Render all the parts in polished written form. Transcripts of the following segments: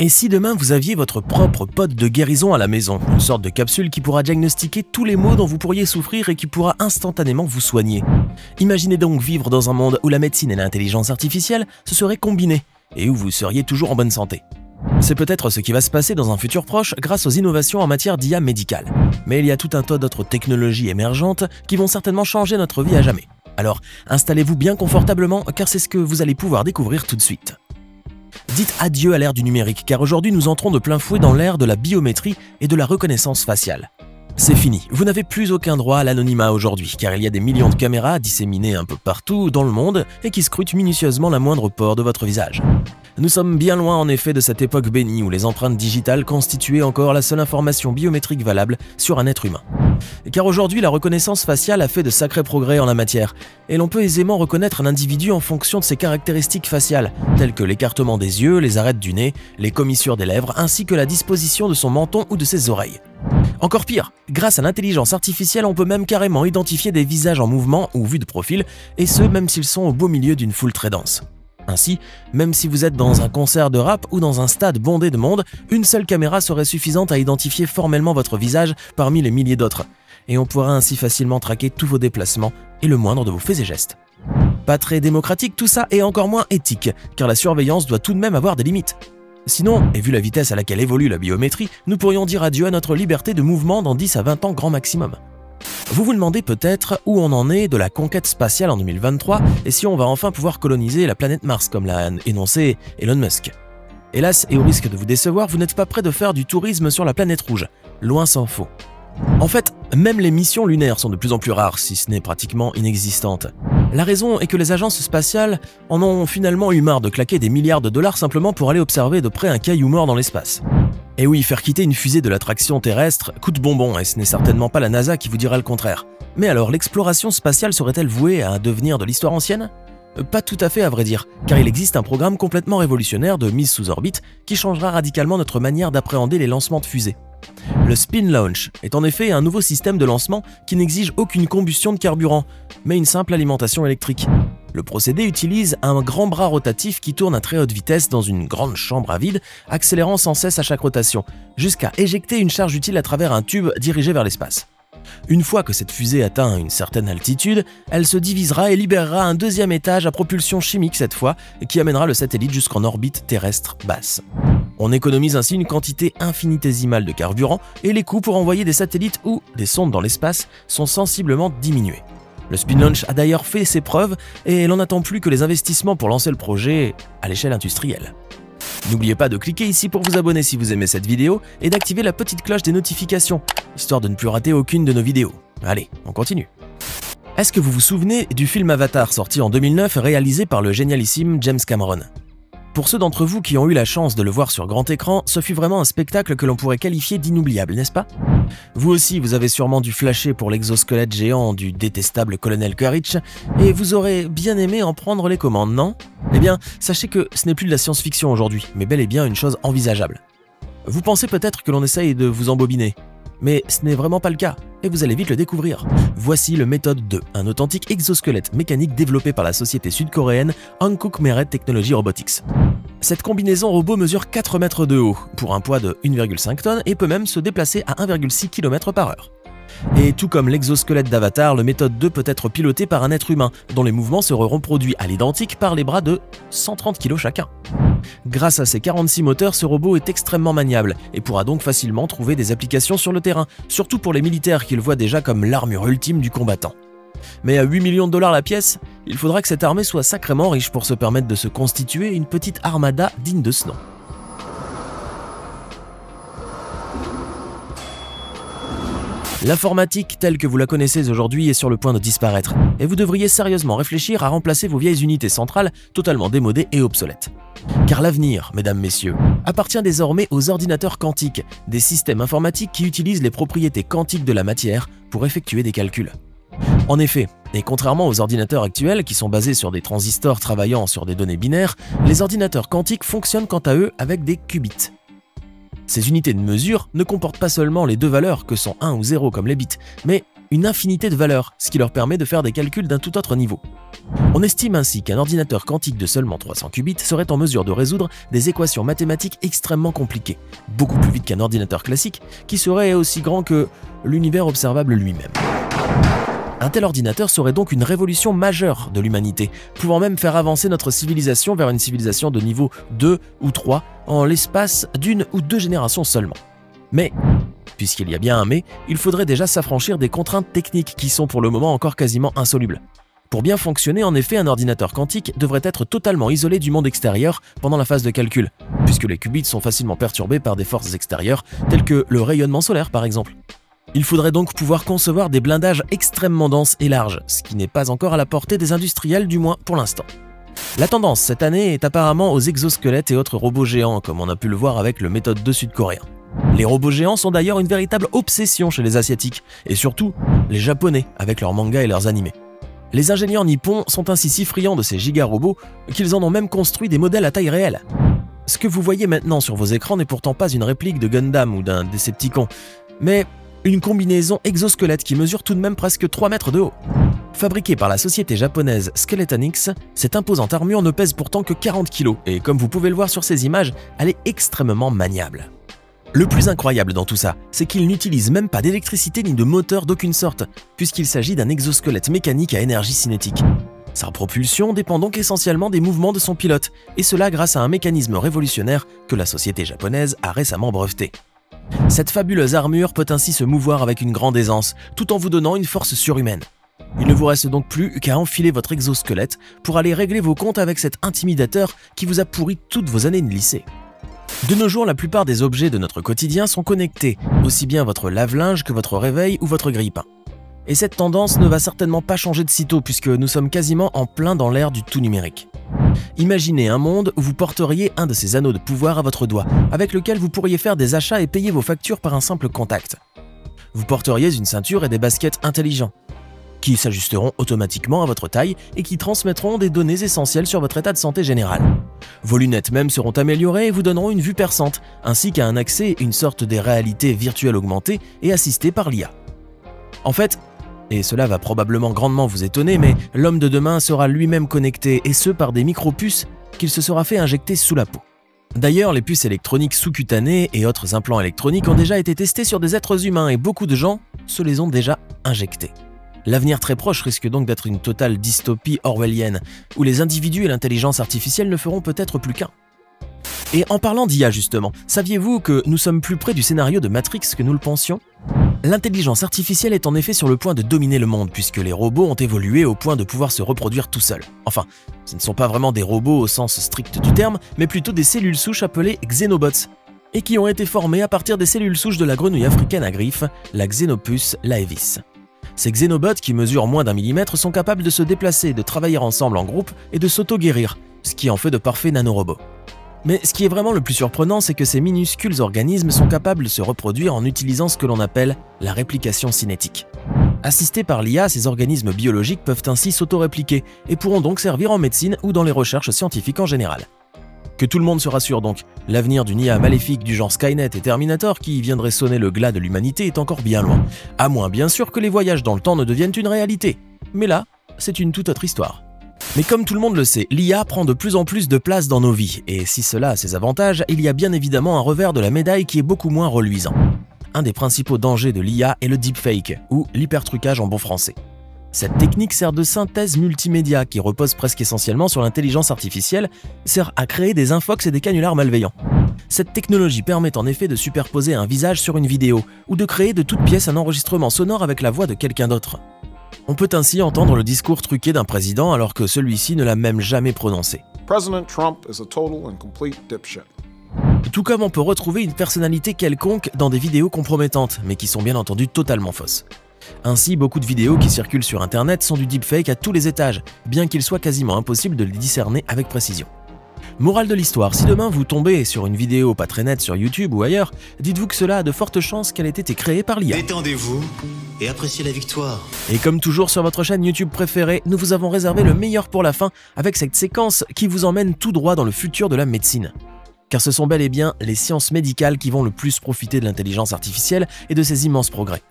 Et si demain vous aviez votre propre pod de guérison à la maison, une sorte de capsule qui pourra diagnostiquer tous les maux dont vous pourriez souffrir et qui pourra instantanément vous soigner? Imaginez donc vivre dans un monde où la médecine et l'intelligence artificielle se seraient combinées et où vous seriez toujours en bonne santé. C'est peut-être ce qui va se passer dans un futur proche grâce aux innovations en matière d'IA médicale. Mais il y a tout un tas d'autres technologies émergentes qui vont certainement changer notre vie à jamais. Alors, installez-vous bien confortablement car c'est ce que vous allez pouvoir découvrir tout de suite. Dites adieu à l'ère du numérique car aujourd'hui nous entrons de plein fouet dans l'ère de la biométrie et de la reconnaissance faciale. C'est fini, vous n'avez plus aucun droit à l'anonymat aujourd'hui car il y a des millions de caméras disséminées un peu partout dans le monde et qui scrutent minutieusement la moindre pore de votre visage. Nous sommes bien loin en effet de cette époque bénie où les empreintes digitales constituaient encore la seule information biométrique valable sur un être humain. Car aujourd'hui, la reconnaissance faciale a fait de sacrés progrès en la matière, et l'on peut aisément reconnaître un individu en fonction de ses caractéristiques faciales, telles que l'écartement des yeux, les arêtes du nez, les commissures des lèvres, ainsi que la disposition de son menton ou de ses oreilles. Encore pire, grâce à l'intelligence artificielle, on peut même carrément identifier des visages en mouvement ou vus de profil, et ce même s'ils sont au beau milieu d'une foule très dense. Ainsi, même si vous êtes dans un concert de rap ou dans un stade bondé de monde, une seule caméra serait suffisante à identifier formellement votre visage parmi les milliers d'autres. Et on pourra ainsi facilement traquer tous vos déplacements et le moindre de vos faits et gestes. Pas très démocratique tout ça et encore moins éthique, car la surveillance doit tout de même avoir des limites. Sinon, et vu la vitesse à laquelle évolue la biométrie, nous pourrions dire adieu à notre liberté de mouvement dans 10 à 20 ans grand maximum. Vous vous demandez peut-être où on en est de la conquête spatiale en 2023 et si on va enfin pouvoir coloniser la planète Mars comme l'a énoncé Elon Musk. Hélas, et au risque de vous décevoir, vous n'êtes pas prêt de faire du tourisme sur la planète rouge, loin s'en faut. En fait, même les missions lunaires sont de plus en plus rares, si ce n'est pratiquement inexistantes. La raison est que les agences spatiales en ont finalement eu marre de claquer des milliards de dollars simplement pour aller observer de près un caillou mort dans l'espace. Et oui, faire quitter une fusée de l'attraction terrestre coûte bonbon et ce n'est certainement pas la NASA qui vous dira le contraire. Mais alors, l'exploration spatiale serait-elle vouée à un devenir de l'histoire ancienne? Pas tout à fait à vrai dire, car il existe un programme complètement révolutionnaire de mise sous orbite qui changera radicalement notre manière d'appréhender les lancements de fusées. Le Spin Launch est en effet un nouveau système de lancement qui n'exige aucune combustion de carburant, mais une simple alimentation électrique. Le procédé utilise un grand bras rotatif qui tourne à très haute vitesse dans une grande chambre à vide, accélérant sans cesse à chaque rotation, jusqu'à éjecter une charge utile à travers un tube dirigé vers l'espace. Une fois que cette fusée atteint une certaine altitude, elle se divisera et libérera un deuxième étage à propulsion chimique cette fois, qui amènera le satellite jusqu'en orbite terrestre basse. On économise ainsi une quantité infinitésimale de carburant et les coûts pour envoyer des satellites ou des sondes dans l'espace sont sensiblement diminués. Le Spin Launch a d'ailleurs fait ses preuves et l'on n'attend plus que les investissements pour lancer le projet à l'échelle industrielle. N'oubliez pas de cliquer ici pour vous abonner si vous aimez cette vidéo et d'activer la petite cloche des notifications, histoire de ne plus rater aucune de nos vidéos. Allez, on continue. Est-ce que vous vous souvenez du film Avatar sorti en 2009 réalisé par le génialissime James Cameron? Pour ceux d'entre vous qui ont eu la chance de le voir sur grand écran, ce fut vraiment un spectacle que l'on pourrait qualifier d'inoubliable, n'est-ce pas? Vous aussi, vous avez sûrement dû flasher pour l'exosquelette géant du détestable colonel Quaritch, et vous aurez bien aimé en prendre les commandes, non? Eh bien, sachez que ce n'est plus de la science-fiction aujourd'hui, mais bel et bien une chose envisageable. Vous pensez peut-être que l'on essaye de vous embobiner, mais ce n'est vraiment pas le cas, et vous allez vite le découvrir. Voici le Méthode 2, un authentique exosquelette mécanique développé par la société sud-coréenne Hankook Meret Technology Robotics. Cette combinaison robot mesure 4 mètres de haut, pour un poids de 1,5 tonnes et peut même se déplacer à 1,6 km/h. Et tout comme l'exosquelette d'Avatar, le Méthode 2 peut être piloté par un être humain, dont les mouvements seront reproduits à l'identique par les bras de 130 kg chacun. Grâce à ses 46 moteurs, ce robot est extrêmement maniable et pourra donc facilement trouver des applications sur le terrain, surtout pour les militaires qui le voient déjà comme l'armure ultime du combattant. Mais à 8 millions de dollars la pièce, il faudra que cette armée soit sacrément riche pour se permettre de se constituer une petite armada digne de ce nom. L'informatique telle que vous la connaissez aujourd'hui est sur le point de disparaître, et vous devriez sérieusement réfléchir à remplacer vos vieilles unités centrales totalement démodées et obsolètes. Car l'avenir, mesdames, messieurs, appartient désormais aux ordinateurs quantiques, des systèmes informatiques qui utilisent les propriétés quantiques de la matière pour effectuer des calculs. En effet, et contrairement aux ordinateurs actuels qui sont basés sur des transistors travaillant sur des données binaires, les ordinateurs quantiques fonctionnent quant à eux avec des qubits. Ces unités de mesure ne comportent pas seulement les deux valeurs que sont 1 ou 0 comme les bits, mais une infinité de valeurs, ce qui leur permet de faire des calculs d'un tout autre niveau. On estime ainsi qu'un ordinateur quantique de seulement 300 qubits serait en mesure de résoudre des équations mathématiques extrêmement compliquées, beaucoup plus vite qu'un ordinateur classique qui serait aussi grand que l'univers observable lui-même. Un tel ordinateur serait donc une révolution majeure de l'humanité, pouvant même faire avancer notre civilisation vers une civilisation de niveau 2 ou 3 en l'espace d'une ou deux générations seulement. Mais, puisqu'il y a bien un mais, il faudrait déjà s'affranchir des contraintes techniques qui sont pour le moment encore quasiment insolubles. Pour bien fonctionner, en effet, un ordinateur quantique devrait être totalement isolé du monde extérieur pendant la phase de calcul, puisque les qubits sont facilement perturbés par des forces extérieures, telles que le rayonnement solaire par exemple. Il faudrait donc pouvoir concevoir des blindages extrêmement denses et larges, ce qui n'est pas encore à la portée des industriels, du moins pour l'instant. La tendance cette année est apparemment aux exosquelettes et autres robots géants, comme on a pu le voir avec le méthode 2 sud-coréen. Les robots géants sont d'ailleurs une véritable obsession chez les Asiatiques, et surtout les Japonais avec leurs mangas et leurs animés. Les ingénieurs nippons sont ainsi si friands de ces giga-robots qu'ils en ont même construit des modèles à taille réelle. Ce que vous voyez maintenant sur vos écrans n'est pourtant pas une réplique de Gundam ou d'un Decepticon, mais une combinaison exosquelette qui mesure tout de même presque 3 mètres de haut. Fabriquée par la société japonaise Skeletonix, cette imposante armure ne pèse pourtant que 40 kg et comme vous pouvez le voir sur ces images, elle est extrêmement maniable. Le plus incroyable dans tout ça, c'est qu'il n'utilise même pas d'électricité ni de moteur d'aucune sorte, puisqu'il s'agit d'un exosquelette mécanique à énergie cinétique. Sa propulsion dépend donc essentiellement des mouvements de son pilote, et cela grâce à un mécanisme révolutionnaire que la société japonaise a récemment breveté. Cette fabuleuse armure peut ainsi se mouvoir avec une grande aisance, tout en vous donnant une force surhumaine. Il ne vous reste donc plus qu'à enfiler votre exosquelette pour aller régler vos comptes avec cet intimidateur qui vous a pourri toutes vos années de lycée. De nos jours, la plupart des objets de notre quotidien sont connectés, aussi bien votre lave-linge que votre réveil ou votre grille-pain. Et cette tendance ne va certainement pas changer de sitôt puisque nous sommes quasiment en plein dans l'ère du tout numérique. Imaginez un monde où vous porteriez un de ces anneaux de pouvoir à votre doigt, avec lequel vous pourriez faire des achats et payer vos factures par un simple contact. Vous porteriez une ceinture et des baskets intelligents, qui s'ajusteront automatiquement à votre taille et qui transmettront des données essentielles sur votre état de santé général. Vos lunettes même seront améliorées et vous donneront une vue perçante, ainsi qu'un accès à une sorte de réalité virtuelle augmentée et assistée par l'IA. En fait, et cela va probablement grandement vous étonner, mais l'homme de demain sera lui-même connecté, et ce par des micro-puces qu'il se sera fait injecter sous la peau. D'ailleurs, les puces électroniques sous-cutanées et autres implants électroniques ont déjà été testés sur des êtres humains et beaucoup de gens se les ont déjà injectés. L'avenir très proche risque donc d'être une totale dystopie orwellienne, où les individus et l'intelligence artificielle ne feront peut-être plus qu'un. Et en parlant d'IA justement, saviez-vous que nous sommes plus près du scénario de Matrix que nous le pensions ? L'intelligence artificielle est en effet sur le point de dominer le monde puisque les robots ont évolué au point de pouvoir se reproduire tout seuls. Enfin, ce ne sont pas vraiment des robots au sens strict du terme, mais plutôt des cellules souches appelées xénobots, et qui ont été formées à partir des cellules souches de la grenouille africaine à griffes, la Xenopus laevis. Ces xénobots qui mesurent moins d'1 millimètre sont capables de se déplacer, de travailler ensemble en groupe et de s'auto-guérir, ce qui en fait de parfaits nanorobots. Mais ce qui est vraiment le plus surprenant, c'est que ces minuscules organismes sont capables de se reproduire en utilisant ce que l'on appelle la réplication cinétique. Assistés par l'IA, ces organismes biologiques peuvent ainsi s'auto-répliquer et pourront donc servir en médecine ou dans les recherches scientifiques en général. Que tout le monde se rassure donc, l'avenir d'une IA maléfique du genre Skynet et Terminator qui viendrait sonner le glas de l'humanité est encore bien loin, à moins bien sûr que les voyages dans le temps ne deviennent une réalité. Mais là, c'est une toute autre histoire. Mais comme tout le monde le sait, l'IA prend de plus en plus de place dans nos vies, et si cela a ses avantages, il y a bien évidemment un revers de la médaille qui est beaucoup moins reluisant. Un des principaux dangers de l'IA est le deepfake, ou l'hypertrucage en bon français. Cette technique sert de synthèse multimédia qui repose presque essentiellement sur l'intelligence artificielle, sert à créer des infox et des canulars malveillants. Cette technologie permet en effet de superposer un visage sur une vidéo, ou de créer de toutes pièces un enregistrement sonore avec la voix de quelqu'un d'autre. On peut ainsi entendre le discours truqué d'un président alors que celui-ci ne l'a même jamais prononcé. President Trump is a total and complete dipshit. Tout comme on peut retrouver une personnalité quelconque dans des vidéos compromettantes, mais qui sont bien entendu totalement fausses. Ainsi, beaucoup de vidéos qui circulent sur internet sont du deepfake à tous les étages, bien qu'il soit quasiment impossible de les discerner avec précision. Morale de l'histoire, si demain vous tombez sur une vidéo pas très nette sur YouTube ou ailleurs, dites-vous que cela a de fortes chances qu'elle ait été créée par l'IA. Détendez-vous et appréciez la victoire. Et comme toujours sur votre chaîne YouTube préférée, nous vous avons réservé le meilleur pour la fin avec cette séquence qui vous emmène tout droit dans le futur de la médecine. car ce sont bel et bien les sciences médicales qui vont le plus profiter de l'intelligence artificielle et de ses immenses progrès.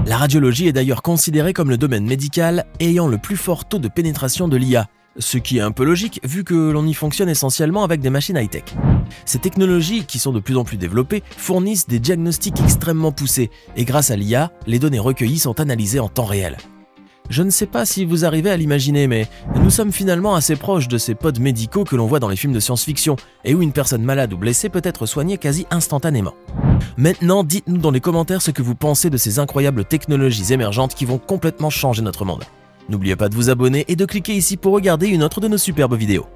La radiologie est d'ailleurs considérée comme le domaine médical ayant le plus fort taux de pénétration de l'IA, ce qui est un peu logique vu que l'on y fonctionne essentiellement avec des machines high-tech. Ces technologies, qui sont de plus en plus développées, fournissent des diagnostics extrêmement poussés et grâce à l'IA, les données recueillies sont analysées en temps réel. Je ne sais pas si vous arrivez à l'imaginer, mais nous sommes finalement assez proches de ces pods médicaux que l'on voit dans les films de science-fiction et où une personne malade ou blessée peut être soignée quasi instantanément. Maintenant, dites-nous dans les commentaires ce que vous pensez de ces incroyables technologies émergentes qui vont complètement changer notre monde. N'oubliez pas de vous abonner et de cliquer ici pour regarder une autre de nos superbes vidéos.